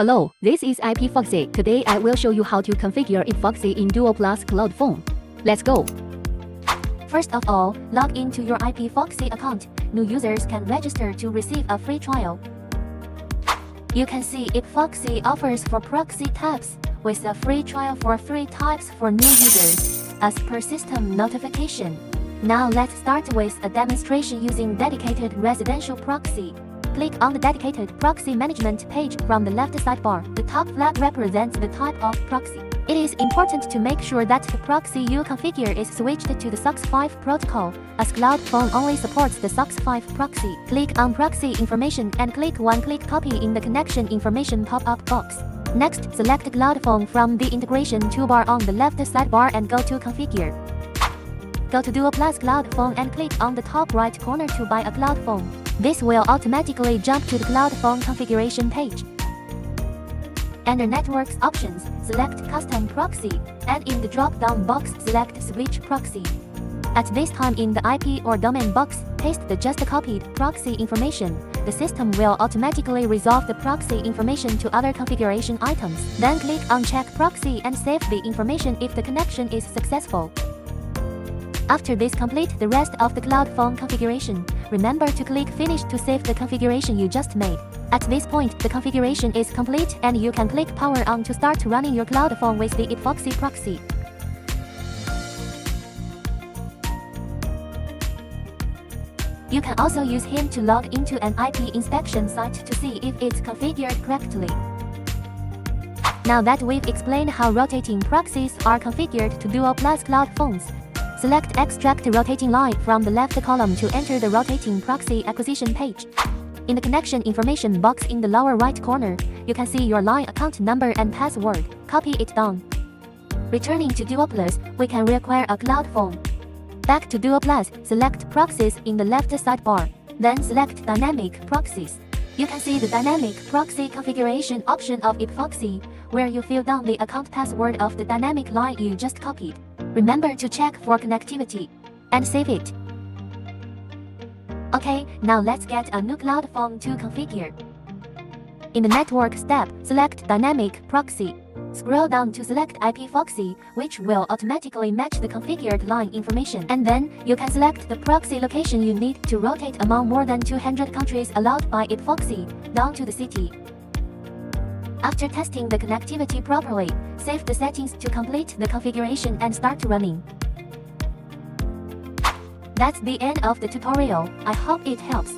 Hello, this is IPFoxy. Today I will show you how to configure IPFoxy in DuoPlus Cloud Phone. Let's go. First of all, log into your IPFoxy account. New users can register to receive a free trial. You can see IPFoxy offers for proxy types, with a free trial for 3 types for new users, as per system notification. Now let's start with a demonstration using dedicated residential proxy. Click on the dedicated proxy management page from the left sidebar. The top flag represents the type of proxy. It is important to make sure that the proxy you configure is switched to the SOX5 protocol, as Cloud Phone only supports the SOX5 proxy. Click on proxy information and click one-click copy in the connection information pop-up box. Next, select Cloud Phone from the integration toolbar on the left sidebar and go to configure. Go to DuoPlus Cloud Phone and click on the top right corner to buy a Cloud Phone. This will automatically jump to the Cloud Phone configuration page. Under Networks options, select Custom Proxy, and in the drop-down box select Switch Proxy. At this time in the IP or domain box, paste the just copied proxy information. The system will automatically resolve the proxy information to other configuration items. Then click on Check Proxy and save the information if the connection is successful. After this, complete the rest of the Cloud Phone configuration. Remember to click Finish to save the configuration you just made. At this point, the configuration is complete and you can click Power On to start running your Cloud Phone with the IPFoxy Proxy. You can also use him to log into an IP inspection site to see if it's configured correctly. Now that we've explained how rotating proxies are configured to DuoPlus Cloud Phones, select Extract Rotating Line from the left column to enter the rotating proxy acquisition page. In the connection information box in the lower right corner, you can see your line account number and password. Copy it down. Returning to DuoPlus, we can require a Cloud Phone. Back to DuoPlus, select Proxies in the left sidebar. Then select Dynamic Proxies. You can see the Dynamic Proxy configuration option of IPFoxy, where you fill down the account password of the dynamic line you just copied. Remember to check for connectivity and save it. Okay, now let's get a new Cloud Phone to configure. In the Networks tab, select Dynamic Proxy. Scroll down to select IPFoxy, which will automatically match the configured line information. And then, you can select the proxy location you need to rotate among more than 200 countries allowed by IPFoxy, down to the city. After testing the connectivity properly, save the settings to complete the configuration and start running. That's the end of the tutorial. I hope it helps.